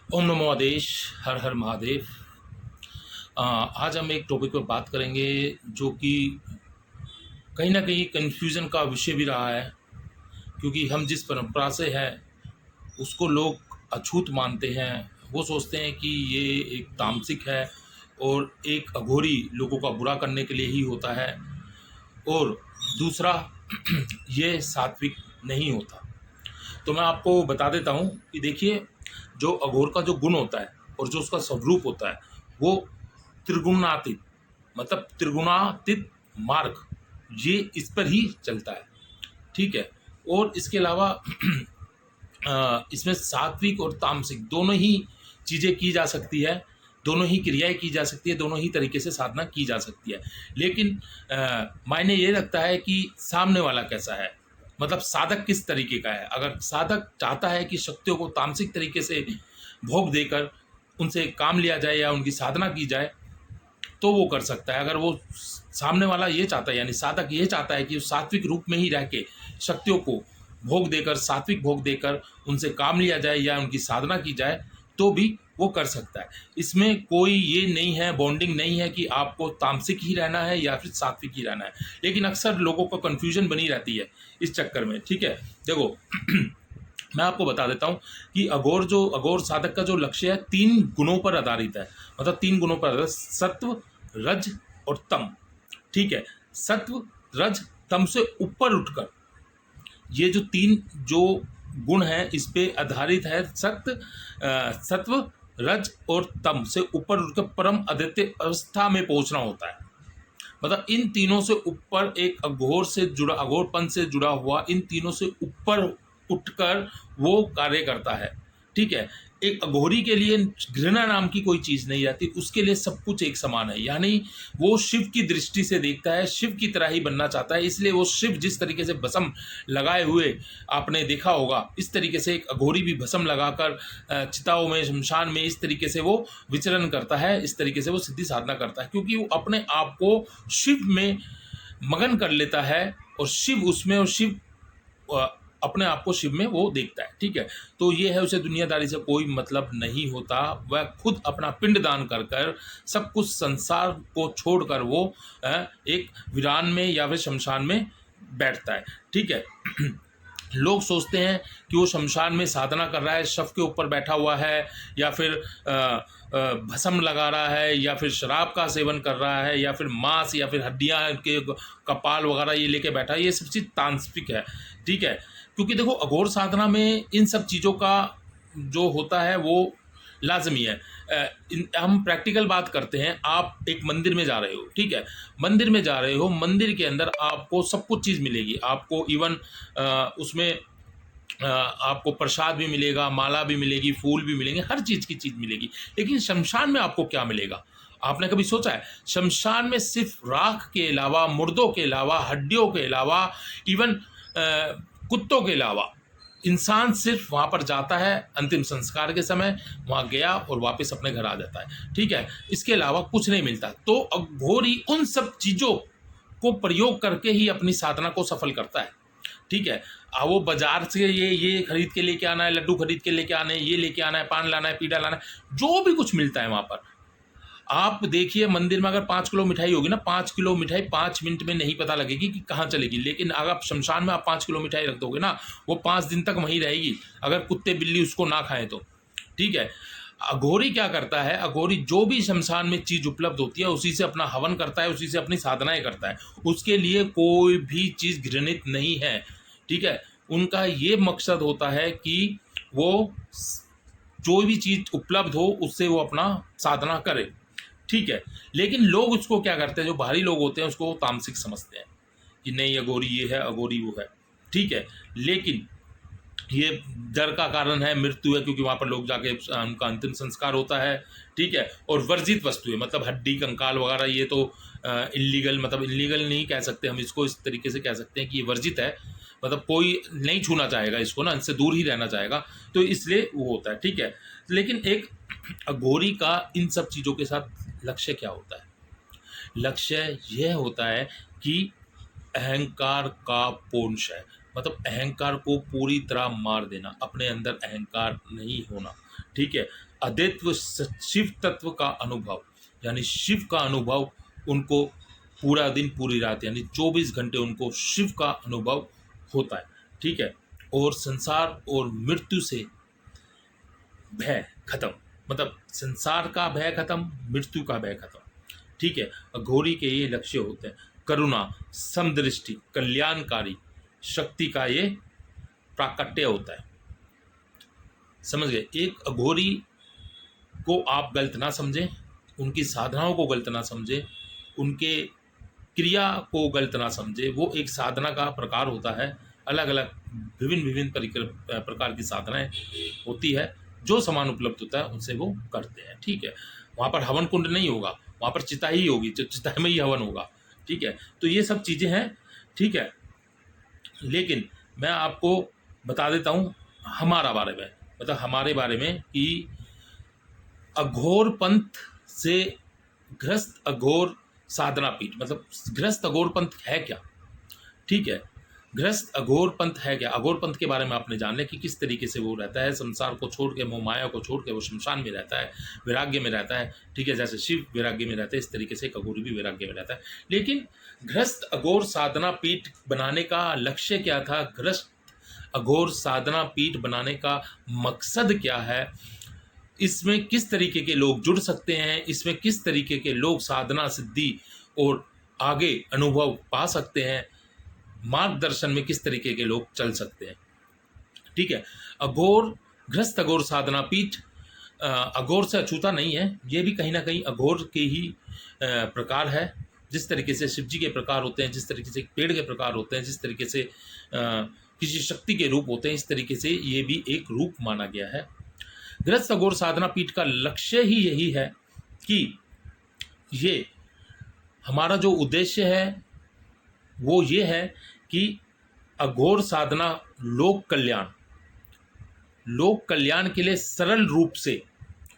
ओम नमो आदेश। हर हर महादेव। आज हम एक टॉपिक पर बात करेंगे जो कि कहीं ना कहीं कन्फ्यूज़न का विषय भी रहा है, क्योंकि हम जिस परंपरा से हैं उसको लोग अछूत मानते हैं। वो सोचते हैं कि ये एक तामसिक है और एक अघोरी लोगों का बुरा करने के लिए ही होता है, और दूसरा ये सात्विक नहीं होता। तो मैं आपको बता देता हूँ कि देखिए, जो अघोर का जो गुण होता है और जो उसका स्वरूप होता है वो त्रिगुणातीत, मतलब त्रिगुणातीत मार्ग, ये इस पर ही चलता है। ठीक है। और इसके अलावा इसमें सात्विक और तामसिक दोनों ही चीज़ें की जा सकती है, दोनों ही क्रियाएं की जा सकती है, दोनों ही तरीके से साधना की जा सकती है। लेकिन मायने ये रखता है कि सामने वाला कैसा है, मतलब साधक किस तरीके का है। अगर साधक चाहता है कि शक्तियों को तामसिक तरीके से भोग देकर उनसे काम लिया जाए या उनकी साधना की जाए तो वो कर सकता है। अगर वो सामने वाला ये चाहता है, यानी साधक ये चाहता है कि उस सात्विक रूप में ही रह के शक्तियों को भोग देकर, सात्विक भोग देकर उनसे काम लिया जाए या उनकी साधना की जाए, तो भी वो कर सकता है। इसमें कोई ये नहीं है, बॉन्डिंग नहीं है कि आपको तामसिक ही रहना है या फिर सात्विक ही रहना है। लेकिन अक्सर लोगों को कन्फ्यूजन बनी रहती है इस चक्कर में। ठीक है, देखो मैं आपको बता देता हूँ कि अघोर साधक का जो लक्ष्य है 3 गुणों पर आधारित है। मतलब 3 गुणों पर आधारित, सत्व, रज और तम। ठीक है। सत्व, रज, तम से ऊपर उठकर ये जो 3 जो गुण हैं इस पे आधारित है। सत्व, रज और तम से ऊपर उठकर परम अद्वितीय अवस्था में पहुंचना होता है। मतलब इन तीनों से ऊपर एक अघोरपन से जुड़ा हुआ, इन तीनों से ऊपर उठकर वो कार्य करता है। ठीक है। एक अघोरी के लिए घृणा नाम की कोई चीज़ नहीं रहती, उसके लिए सब कुछ एक समान है। यानी वो शिव की दृष्टि से देखता है, शिव की तरह ही बनना चाहता है। इसलिए वो शिव जिस तरीके से भस्म लगाए हुए आपने देखा होगा, इस तरीके से एक अघोरी भी भस्म लगाकर चिताओं में, शमशान में इस तरीके से वो विचरण करता है, इस तरीके से वो सिद्धि साधना करता है, क्योंकि वो अपने आप को शिव में मगन कर लेता है और शिव उसमें, और शिव अपने आप को शिव में वो देखता है। ठीक है। तो ये है, उसे दुनियादारी से कोई मतलब नहीं होता। वह खुद अपना पिंड दान कर कर सब कुछ संसार को छोड़कर वो एक वीरान में या फिर शमशान में बैठता है। ठीक है। लोग सोचते हैं कि वो शमशान में साधना कर रहा है, शव के ऊपर बैठा हुआ है, या फिर भस्म लगा रहा है, या फिर शराब का सेवन कर रहा है, या फिर मांस या फिर हड्डियां के कपाल वगैरह ये लेके बैठा है। ये सब चीज़ तांत्रिक है। ठीक है। क्योंकि देखो, अघोर साधना में इन सब चीज़ों का जो होता है वो लाजमी है। हम प्रैक्टिकल बात करते हैं। आप एक मंदिर में जा रहे हो, ठीक है, मंदिर में जा रहे हो, मंदिर के अंदर आपको सब कुछ चीज़ मिलेगी। आपको इवन उसमें आपको प्रसाद भी मिलेगा, माला भी मिलेगी, फूल भी मिलेंगे, हर चीज़ की चीज़ मिलेगी। लेकिन शमशान में आपको क्या मिलेगा? आपने कभी सोचा है? शमशान में सिर्फ राख के अलावा, मुर्दों के अलावा, हड्डियों के अलावा, इवन कुत्तों के अलावा, इंसान सिर्फ वहाँ पर जाता है अंतिम संस्कार के समय, वहाँ गया और वापस अपने घर आ जाता है। ठीक है। इसके अलावा कुछ नहीं मिलता। तो अघोरी उन सब चीज़ों को प्रयोग करके ही अपनी साधना को सफल करता है। ठीक है। वो बाजार से ये खरीद के लेके आना है, लड्डू खरीद के लेके आने, ये लेके आना है, पान लाना है, पीड़ा लाना है, जो भी कुछ मिलता है वहाँ पर। आप देखिए, मंदिर में अगर 5 किलो मिठाई होगी ना, 5 किलो मिठाई 5 मिनट में नहीं पता लगेगी कि कहाँ चलेगी। लेकिन अगर आप शमशान में आप 5 किलो मिठाई रख दोगे ना, वो 5 दिन तक वहीं रहेगी, अगर कुत्ते बिल्ली उसको ना खाएं तो। ठीक है। अघोरी क्या करता है? अघोरी जो भी शमशान में चीज़ उपलब्ध होती है उसी से अपना हवन करता है, उसी से अपनी साधनाएं करता है। उसके लिए कोई भी चीज़ घृणित नहीं है। ठीक है। उनका ये मकसद होता है कि वो जो भी चीज़ उपलब्ध हो उससे वो अपना साधना करे। ठीक है। लेकिन लोग उसको क्या करते हैं, जो बाहरी लोग होते हैं उसको तामसिक समझते हैं कि नहीं, अघोरी ये है, अघोरी वो है। ठीक है। लेकिन ये डर का कारण है, मृत्यु है, क्योंकि वहाँ पर लोग जाके उनका अंतिम संस्कार होता है। ठीक है। और वर्जित वस्तु है, मतलब हड्डी, कंकाल वगैरह, ये तो इलीगल, मतलब इलीगल नहीं कह सकते हम इसको, इस तरीके से कह सकते हैं कि ये वर्जित है। मतलब कोई नहीं छूना चाहेगा इसको ना, इससे दूर ही रहना चाहेगा, तो इसलिए वो होता है। ठीक है। लेकिन एक अघोरी का इन सब चीज़ों के साथ लक्ष्य क्या होता है? लक्ष्य यह होता है कि अहंकार का पोंश है। मतलब अहंकार को पूरी तरह मार देना, अपने अंदर अहंकार नहीं होना, ठीक है। अद्वैत शिव तत्व का अनुभव, यानी शिव का अनुभव उनको पूरा दिन पूरी रात यानी 24 घंटे उनको शिव का अनुभव होता है, ठीक है। और संसार और मृत्यु से भय खत्म, मतलब संसार का भय खत्म, मृत्यु का भय खत्म, ठीक है। अघोरी के ये लक्ष्य होते हैं, करुणा, समदृष्टि, कल्याणकारी शक्ति का ये प्राकट्य होता है, समझ गए। एक अघोरी को आप गलत ना समझें, उनकी साधनाओं को गलत ना समझें, उनके क्रिया को गलत ना समझे। वो एक साधना का प्रकार होता है, अलग अलग विभिन्न प्रकार की साधनाएं होती है, जो समान उपलब्ध होता है उनसे वो करते हैं, ठीक है। वहाँ पर हवन कुंड नहीं होगा, वहाँ पर चिता ही होगी, जो चिता में ही हवन होगा, ठीक है। तो ये सब चीज़ें हैं, ठीक है। लेकिन मैं आपको बता देता हूँ हमारा बारे में, मतलब हमारे बारे में कि अघोर पंथ से गृहस्थ अघोर साधना पीठ, मतलब गृहस्थ अघोर पंथ है क्या, ठीक है। गृहस्थ अघोर पंथ है क्या, अघोर पंथ के बारे में आपने जान लिया कि किस तरीके से वो रहता है, संसार को छोड़ के, मोह माया को छोड़ के वो शमशान में रहता है, वैराग्य में रहता है, ठीक है। जैसे शिव वैराग्य में रहते हैं, इस तरीके से एक अघोरी भी वैराग्य में रहता है। लेकिन गृहस्थ अघोर साधना पीठ बनाने का लक्ष्य क्या था, गृहस्थ अघोर साधना पीठ बनाने का मकसद क्या है, इसमें किस तरीके के लोग जुड़ सकते हैं, इसमें किस तरीके के लोग साधना सिद्धि और आगे अनुभव पा सकते हैं, मार्गदर्शन में किस तरीके के लोग चल सकते हैं, ठीक है। अघोर, गृहस्थ अघोर साधना पीठ अघोर से अछूता नहीं है, ये भी कहीं ना कहीं अघोर के ही प्रकार है। जिस तरीके से शिव जी के प्रकार होते हैं, जिस तरीके से पेड़ के प्रकार होते हैं, जिस तरीके से किसी शक्ति के रूप होते हैं, इस तरीके से ये भी एक रूप माना गया है। गृहस्थ अघोर साधना पीठ का लक्ष्य ही यही है कि ये हमारा जो उद्देश्य है वो ये है कि अघोर साधना लोक कल्याण के लिए सरल रूप से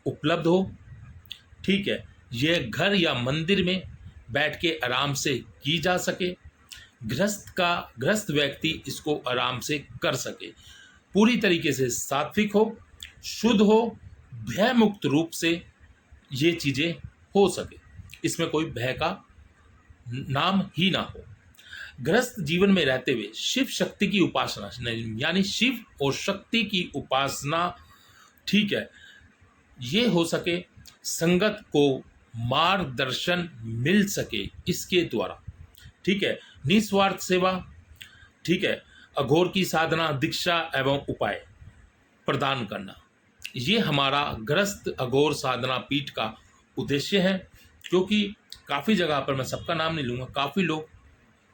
उपलब्ध हो, ठीक है। यह घर या मंदिर में बैठ के आराम से की जा सके, गृहस्थ व्यक्ति इसको आराम से कर सके, पूरी तरीके से सात्विक हो, शुद्ध हो, भय मुक्त रूप से ये चीज़ें हो सके, इसमें कोई भय का नाम ही ना हो। गृहस्थ जीवन में रहते हुए शिव शक्ति की उपासना, यानी शिव और शक्ति की उपासना, ठीक है, ये हो सके, संगत को मार्गदर्शन मिल सके इसके द्वारा, ठीक है। निस्वार्थ सेवा, ठीक है, अघोर की साधना, दीक्षा एवं उपाय प्रदान करना, ये हमारा गृहस्थ अघोर साधना पीठ का उद्देश्य है। क्योंकि काफ़ी जगह पर, मैं सबका नाम नहीं लूँगा, काफ़ी लोग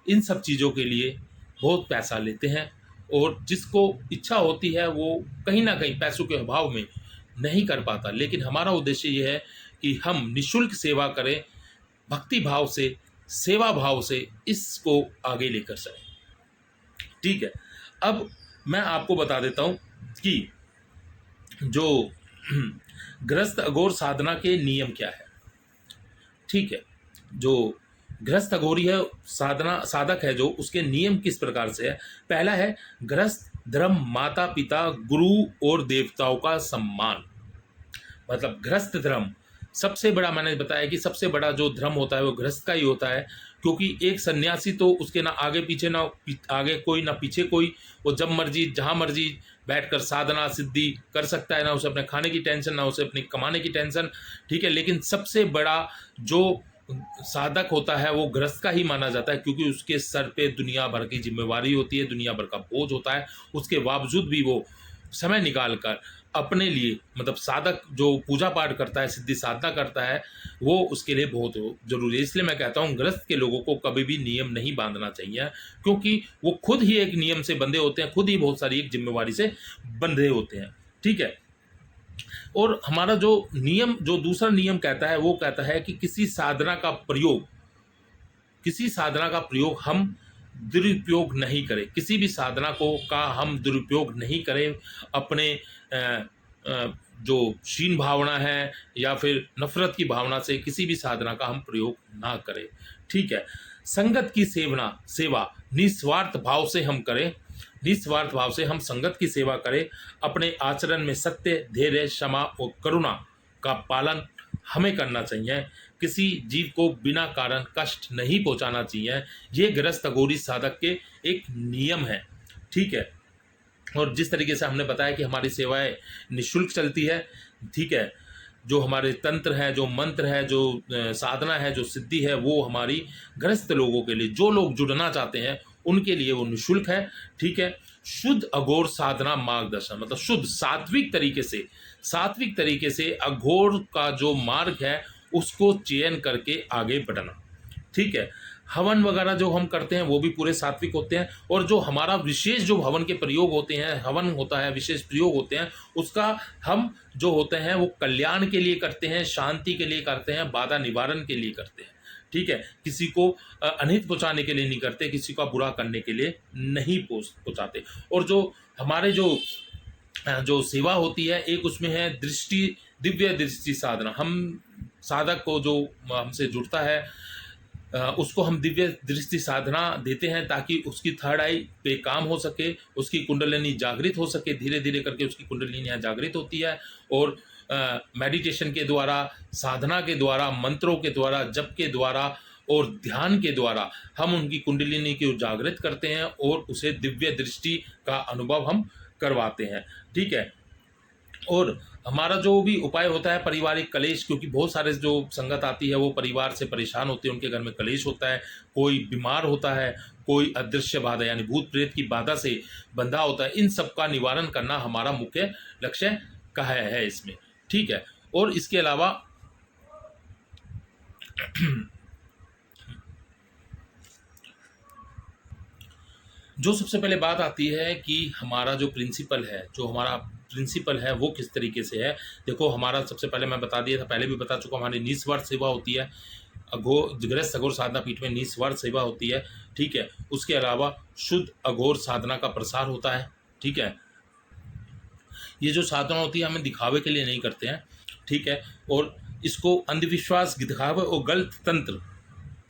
इन सब चीज़ों के लिए बहुत पैसा लेते हैं, और जिसको इच्छा होती है वो कहीं ना कहीं पैसों के अभाव में नहीं कर पाता। लेकिन हमारा उद्देश्य ये है कि हम निःशुल्क सेवा करें, भक्ति भाव से, सेवा भाव से इसको आगे लेकर चलें, ठीक है। अब मैं आपको बता देता हूँ कि जो गृहस्थ अघोर साधना के नियम क्या है, ठीक है। जो गृहस्थ अघोरी है, साधक है जो, उसके नियम किस प्रकार से है। पहला है गृहस्थ धर्म, माता पिता, गुरु और देवताओं का सम्मान। मतलब गृहस्थ धर्म सबसे बड़ा, मैंने बताया कि सबसे बड़ा जो धर्म होता है वो गृहस्थ का ही होता है। क्योंकि एक सन्यासी तो उसके ना आगे पीछे, ना आगे कोई ना पीछे कोई, वो जब मर्जी जहाँ मर्जी बैठकर साधना सिद्धि कर सकता है, ना उसे अपने खाने की टेंशन, ना उसे अपनी कमाने की टेंशन, ठीक है। लेकिन सबसे बड़ा जो साधक होता है वो गृहस्थ का ही माना जाता है, क्योंकि उसके सर पे दुनिया भर की जिम्मेवारी होती है, दुनिया भर का बोझ होता है। उसके बावजूद भी वो समय निकाल कर अपने लिए, मतलब साधक जो पूजा पाठ करता है, सिद्धि साधना करता है, वो उसके लिए बहुत जरूरी है। इसलिए मैं कहता हूँ गृहस्थ के लोगों को कभी भी नियम नहीं बांधना चाहिए, क्योंकि वो खुद ही एक नियम से बंधे होते हैं, खुद ही बहुत सारी एक जिम्मेवारी से बंधे होते हैं, ठीक है। और हमारा जो नियम, जो दूसरा नियम कहता है, वो कहता है कि किसी साधना का प्रयोग हम दुरुपयोग नहीं करें, किसी भी साधना का हम दुरुपयोग नहीं करें, अपने जो क्षीण भावना है या फिर नफरत की भावना से किसी भी साधना का हम प्रयोग ना करें, ठीक है। संगत की सेवा निस्वार्थ भाव से हम करें, निस्वार्थ भाव से हम संगत की सेवा करें। अपने आचरण में सत्य, धैर्य, क्षमा और करुणा का पालन हमें करना चाहिए। किसी जीव को बिना कारण कष्ट नहीं पहुंचाना चाहिए। ये गृहस्थ अघोरी साधक के एक नियम है, ठीक है। और जिस तरीके से हमने बताया कि हमारी सेवाएं निःशुल्क चलती है, ठीक है, जो हमारे तंत्र है, जो मंत्र है, जो साधना है, जो सिद्धि है, वो हमारी गृहस्थ लोगों के लिए, जो लोग जुड़ना चाहते हैं उनके लिए वो निःशुल्क है, ठीक है। शुद्ध अघोर साधना मार्गदर्शन मतलब शुद्ध सात्विक तरीके से अघोर का जो मार्ग है उसको चयन करके आगे बढ़ना, ठीक है। हवन वगैरह जो हम करते हैं वो भी पूरे सात्विक होते हैं, और जो हमारा विशेष जो हवन के प्रयोग होते हैं, हवन होता है, विशेष प्रयोग होते हैं, उसका हम जो होते हैं वो कल्याण के लिए करते हैं, शांति के लिए करते हैं, बाधा निवारण के लिए करते हैं, ठीक है। किसी को अनहित पहुंचाने के लिए नहीं करते, किसी का बुरा करने के लिए नहीं पहुंचाते। और जो हमारे जो सेवा होती है, एक उसमें है दिव्य दृष्टि साधना। हम साधक को जो हमसे जुड़ता है उसको हम दिव्य दृष्टि साधना देते हैं ताकि उसकी थर्ड आई पे काम हो सके, उसकी कुंडलिनी जागृत हो सके। धीरे धीरे करके उसकी कुंडलिनियाँ जागृत होती है, और मेडिटेशन के द्वारा, साधना के द्वारा, मंत्रों के द्वारा, जप के द्वारा और ध्यान के द्वारा हम उनकी कुंडलिनी को जागृत करते हैं और उसे दिव्य दृष्टि का अनुभव हम करवाते हैं, ठीक है। और हमारा जो भी उपाय होता है पारिवारिक कलेश, क्योंकि बहुत सारे जो संगत आती है वो परिवार से परेशान होते हैं, उनके घर में कलेश होता है, कोई बीमार होता है, कोई अदृश्य बाधा यानी भूत प्रेत की बाधा से बंधा होता है। इन सब का निवारण करना हमारा मुख्य लक्ष्य का है इसमें, ठीक है। और इसके अलावा जो सबसे पहले बात आती है कि हमारा जो प्रिंसिपल है वो किस तरीके से है। देखो, हमारा सबसे पहले मैं बता दिया था, पहले भी बता चुका, हमारी निस्वार्थ सेवा होती है। गृहस्थ अघोर साधना पीठ में निस्वार्थ सेवा होती है, ठीक है। उसके अलावा शुद्ध अघोर साधना का प्रसार होता है, ठीक है। ये जो साधना होती है हमें दिखावे के लिए नहीं करते हैं, ठीक है। और इसको अंधविश्वास, दिखावे और गलत तंत्र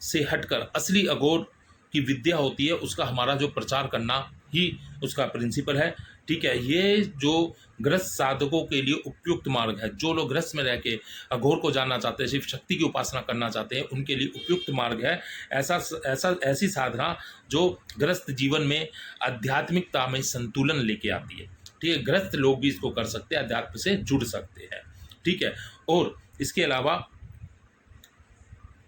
से हटकर असली अघोर की विद्या होती है उसका हमारा जो प्रचार करना ही उसका प्रिंसिपल है, ठीक है। ये जो गृहस्थ साधकों के लिए उपयुक्त मार्ग है। जो लोग गृहस्थ में रह के अघोर को जानना चाहते हैं, शिव शक्ति की उपासना करना चाहते हैं, उनके लिए उपयुक्त मार्ग है ऐसी साधना जो गृहस्थ जीवन में आध्यात्मिकता में संतुलन लेके आती है, ठीक है। गृहस्थ लोग भी इसको कर सकते हैं, अध्यात्म से जुड़ सकते हैं, ठीक है। और इसके अलावा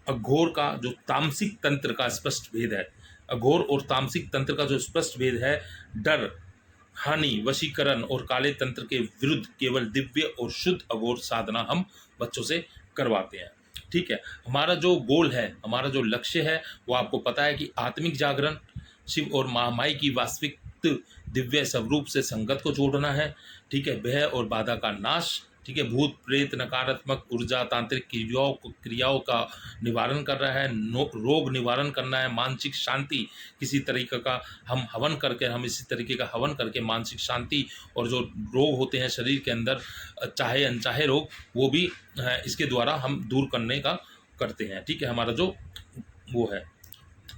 अघोर का जो तामसिक तंत्र का स्पष्ट भेद है, अघोर और तामसिक तंत्र का जो स्पष्ट भेद है, डर, हानि, वशीकरण और काले तंत्र के विरुद्ध केवल दिव्य और शुद्ध अघोर साधना हम बच्चों से करवाते हैं, ठीक है। हमारा जो गोल है, हमारा जो लक्ष्य है वो आपको पता है कि आत्मिक जागरण, शिव और महामाई की वास्तविक दिव्य स्वरूप से संगत को जोड़ना है, ठीक है। भय और बाधा का नाश, ठीक है। भूत प्रेत, नकारात्मक ऊर्जा, तांत्रिक क्रियाओं का निवारण कर रहा है, रोग निवारण करना है, मानसिक शांति, किसी तरीके का हम हवन करके, हम इसी तरीके का हवन करके मानसिक शांति और जो रोग होते हैं शरीर के अंदर, चाहे अनचाहे रोग, वो भी इसके द्वारा हम दूर करने का करते हैं, ठीक है। हमारा जो वो है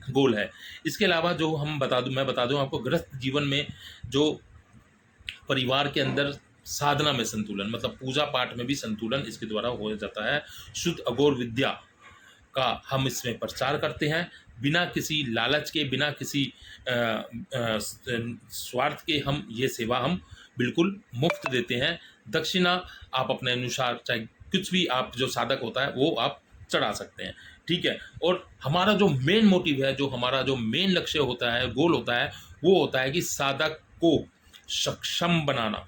गोल है। इसके अलावा जो मैं बता दूं आपको, गृहस्थ जीवन में जो परिवार के अंदर साधना में संतुलन, मतलब पूजा पाठ में भी संतुलन इसके द्वारा हो जाता है। शुद्ध अघोर विद्या का हम इसमें प्रचार करते हैं, बिना किसी लालच के, बिना किसी स्वार्थ के हम ये सेवा हम बिल्कुल मुफ्त देते हैं। दक्षिणा आप अपने अनुसार, चाहे कुछ भी आप जो साधक होता है वो आप चढ़ा सकते हैं, ठीक है। और हमारा जो मेन मोटिव है, जो हमारा जो मेन लक्ष्य होता है, गोल होता है, वो होता है कि साधक को सक्षम बनाना।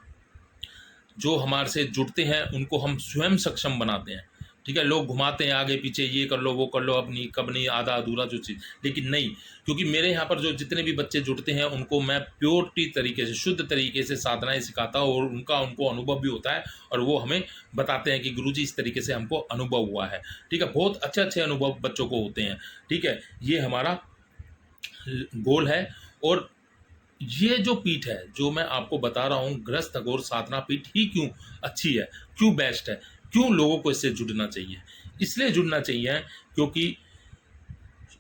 जो हमारे से जुड़ते हैं उनको हम स्वयं सक्षम बनाते हैं, ठीक है। लोग घुमाते हैं आगे पीछे, ये कर लो वो कर लो, अब नहीं कब नहीं, आधा अधूरा जो चीज़, लेकिन नहीं, क्योंकि मेरे यहाँ पर जो जितने भी बच्चे जुड़ते हैं उनको मैं प्योरिटी तरीके से, शुद्ध तरीके से साधनाएं सिखाता हूँ, और उनको अनुभव भी होता है, और वो हमें बताते हैं कि गुरुजी इस तरीके से हमको अनुभव हुआ है, ठीक है। बहुत अच्छे अच्छे अनुभव बच्चों को होते हैं, ठीक है। ये हमारा गोल है। और ये जो पीठ है जो मैं आपको बता रहा हूँ, गृहस्थ अघोर साधना पीठ ही क्यों अच्छी है, क्यों बेस्ट है, क्यों लोगों को इससे जुड़ना चाहिए? इसलिए जुड़ना चाहिए क्योंकि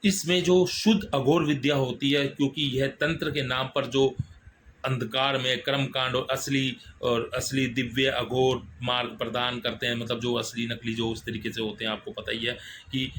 इसमें जो शुद्ध अघोर विद्या होती है, क्योंकि यह तंत्र के नाम पर जो अंधकार में कर्मकांड और असली दिव्य अघोर मार्ग प्रदान करते हैं। मतलब जो असली नकली जो उस तरीके से होते हैं, आपको पता ही है कि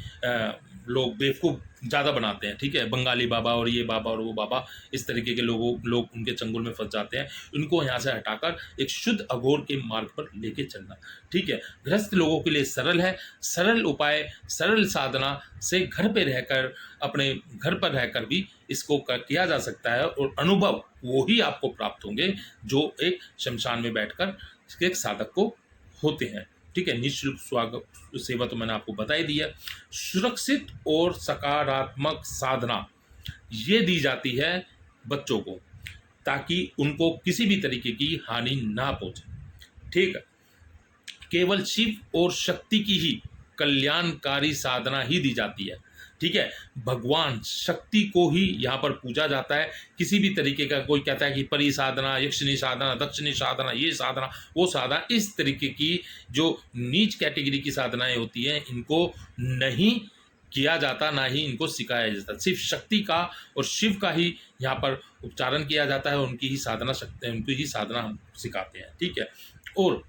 लोग बेवकूफ़ ज़्यादा बनाते हैं, ठीक है। बंगाली बाबा और ये बाबा और वो बाबा, इस तरीके के लोग उनके चंगुल में फंस जाते हैं। उनको यहाँ से हटाकर एक शुद्ध अघोर के मार्ग पर लेके चलना, ठीक है। गृहस्थ लोगों के लिए सरल है, सरल उपाय, सरल साधना से घर पे रहकर, अपने घर पर रहकर भी इसको किया जा सकता है, और अनुभव वो ही आपको प्राप्त होंगे जो एक शमशान में बैठकर एक साधक को होते हैं, ठीक है। निःशुल्क स्वागत सेवा तो मैंने आपको बता ही दी है। सुरक्षित और सकारात्मक साधना ये दी जाती है बच्चों को, ताकि उनको किसी भी तरीके की हानि ना पहुंचे, ठीक है। केवल शिव और शक्ति की ही कल्याणकारी साधना ही दी जाती है, ठीक है। भगवान शक्ति को ही यहाँ पर पूजा जाता है। किसी भी तरीके का, कोई कहता है कि परी साधना, यक्षिणी साधना, दक्षिणी साधना, ये साधना, वो साधना, इस तरीके की जो नीच कैटेगरी की साधनाएं होती हैं, इनको नहीं किया जाता, ना ही इनको सिखाया जाता। सिर्फ शक्ति का और शिव का ही यहाँ पर उच्चारण किया जाता है, उनकी ही साधना शक्ति, उनकी ही साधना हम सिखाते हैं, ठीक है। और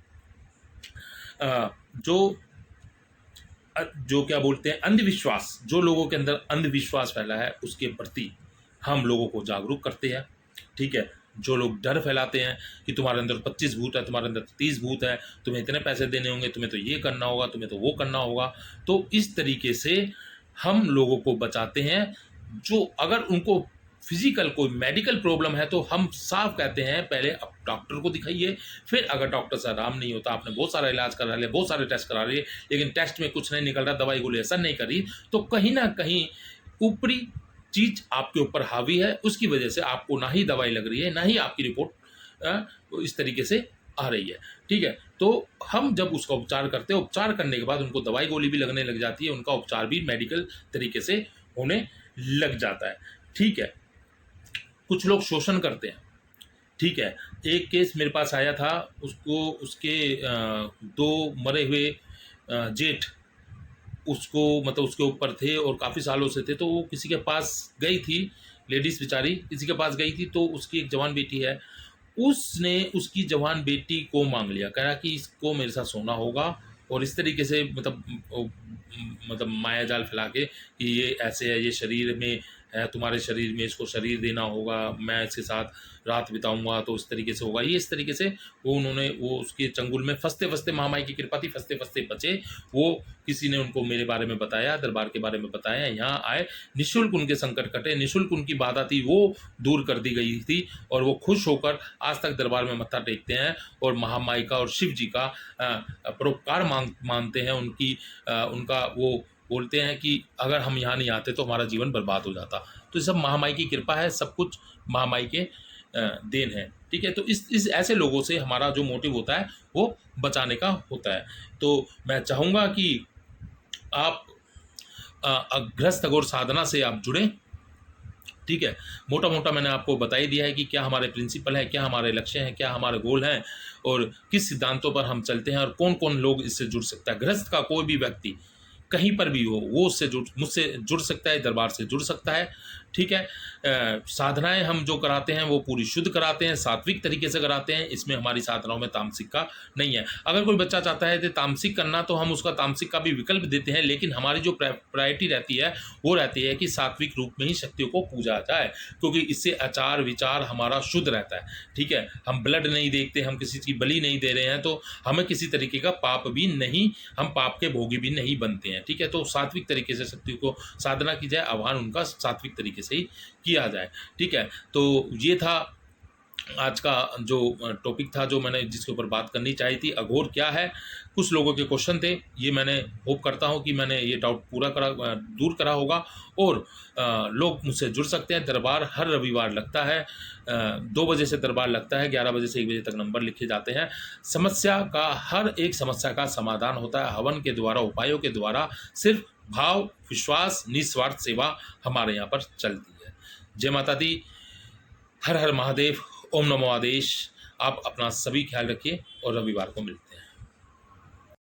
जो क्या बोलते हैं, अंधविश्वास, जो लोगों के अंदर अंधविश्वास फैला है, उसके प्रति हम लोगों को जागरूक करते हैं, ठीक है। जो लोग डर फैलाते हैं कि तुम्हारे अंदर 25 भूत है, तुम्हारे अंदर 30 भूत है, तुम्हें इतने पैसे देने होंगे, तुम्हें तो ये करना होगा, तुम्हें तो वो करना होगा, तो इस तरीके से हम लोगों को बचाते हैं। जो अगर उनको फिजिकल कोई मेडिकल प्रॉब्लम है, तो हम साफ कहते हैं पहले अब डॉक्टर को दिखाइए। फिर अगर डॉक्टर से आराम नहीं होता, आपने बहुत सारा इलाज करा लिया, बहुत सारे टेस्ट करा लिए, लेकिन टेस्ट में कुछ नहीं निकल रहा, दवाई गोली असर नहीं करी, तो कहीं ना कहीं ऊपरी चीज आपके ऊपर हावी है, उसकी वजह से आपको ना ही दवाई लग रही है, ना ही आपकी रिपोर्ट इस तरीके से आ रही है, ठीक है। तो हम जब उसका उपचार करते हैं, उपचार करने के बाद उनको दवाई गोली भी लगने लग जाती है, उनका उपचार भी मेडिकल तरीके से होने लग जाता है, ठीक है। कुछ लोग शोषण करते हैं, ठीक है। एक केस मेरे पास आया था, उसके 2 मरे हुए जेठ उसको, मतलब उसके ऊपर थे और काफ़ी सालों से थे, तो वो किसी के पास गई थी, लेडीज़ बेचारी किसी के पास गई थी, तो उसकी एक जवान बेटी है, उसने उसकी जवान बेटी को मांग लिया, कह रहा कि इसको मेरे साथ सोना होगा, और इस तरीके से मतलब माया जाल फैला के कि ये ऐसे है, ये शरीर में है, तुम्हारे शरीर में इसको शरीर देना होगा, मैं इसके साथ रात बिताऊंगा तो इस तरीके से होगा, ये इस तरीके से वो उसके चंगुल में फंसते फंसते, महामाई की कृपा थी, फंसते फंसते बचे। वो किसी ने उनको मेरे बारे में बताया, दरबार के बारे में बताया, यहाँ आए, निःशुल्क उनके संकट कटे, निःशुल्क उनकी बाधा थी वो दूर कर दी गई थी, और वो खुश होकर आज तक दरबार में मत्था टेकते हैं और महामाई का और शिव जी का परोपकार मानते हैं। उनका वो बोलते हैं कि अगर हम यहाँ नहीं आते तो हमारा जीवन बर्बाद हो जाता। तो ये सब महामाई की कृपा है, सब कुछ महामाई के देन है, ठीक है। तो इस ऐसे लोगों से हमारा जो मोटिव होता है वो बचाने का होता है। तो मैं चाहूँगा कि आप गृहस्थ अघोर साधना से आप जुड़ें, ठीक है। मोटा मोटा मैंने आपको बता ही दिया है कि क्या हमारे प्रिंसिपल हैं, क्या हमारे लक्ष्य हैं, क्या हमारे गोल हैं, और किस सिद्धांतों पर हम चलते हैं, और कौन कौन लोग इससे जुड़ सकता है। गृहस्थ का कोई भी व्यक्ति कहीं पर भी हो, वो मुझसे जुड़ सकता है, दरबार से जुड़ सकता है, ठीक है। साधनाएं हम जो कराते हैं वो पूरी शुद्ध कराते हैं, सात्विक तरीके से कराते हैं, इसमें हमारी साधनाओं में तामसिक का नहीं है। अगर कोई बच्चा चाहता है कि तामसिक करना, तो हम उसका तामसिक का भी विकल्प देते हैं, लेकिन हमारी जो प्रायोरिटी रहती है वो रहती है कि सात्विक रूप में ही शक्तियों को पूजा जाए, क्योंकि इससे आचार विचार हमारा शुद्ध रहता है, ठीक है। हम ब्लड नहीं देखते, हम किसी की बलि नहीं दे रहे हैं, तो हमें किसी तरीके का पाप भी नहीं, हम पाप के भोगी भी नहीं बनते हैं, ठीक है। तो सात्विक तरीके से शक्तियों को साधना की जाए, आह्वान उनका सात्विक तरीके से ही किया जाए, ठीक है। तो ये था आज का जो टॉपिक था, जो मैंने जिसके ऊपर बात करनी चाहिए थी, अघोर क्या है। कुछ लोगों के क्वेश्चन थे, ये मैंने होप करता हूँ कि मैंने ये डाउट दूर करा होगा, और लोग मुझसे जुड़ सकते हैं। दरबार हर रविवार लगता है, 2 बजे से दरबार लगता है, 11 बजे से 1 बजे तक नंबर लिखे जाते हैं। हर एक समस्या का समाधान होता है हवन के द्वारा, उपायों के द्वारा। सिर्फ भाव, विश्वास, निस्वार्थ सेवा हमारे यहाँ पर चलती है। जय माता दी, हर हर महादेव, ओम नमो आदेश। आप अपना सभी ख्याल रखिए और रविवार को मिलते हैं।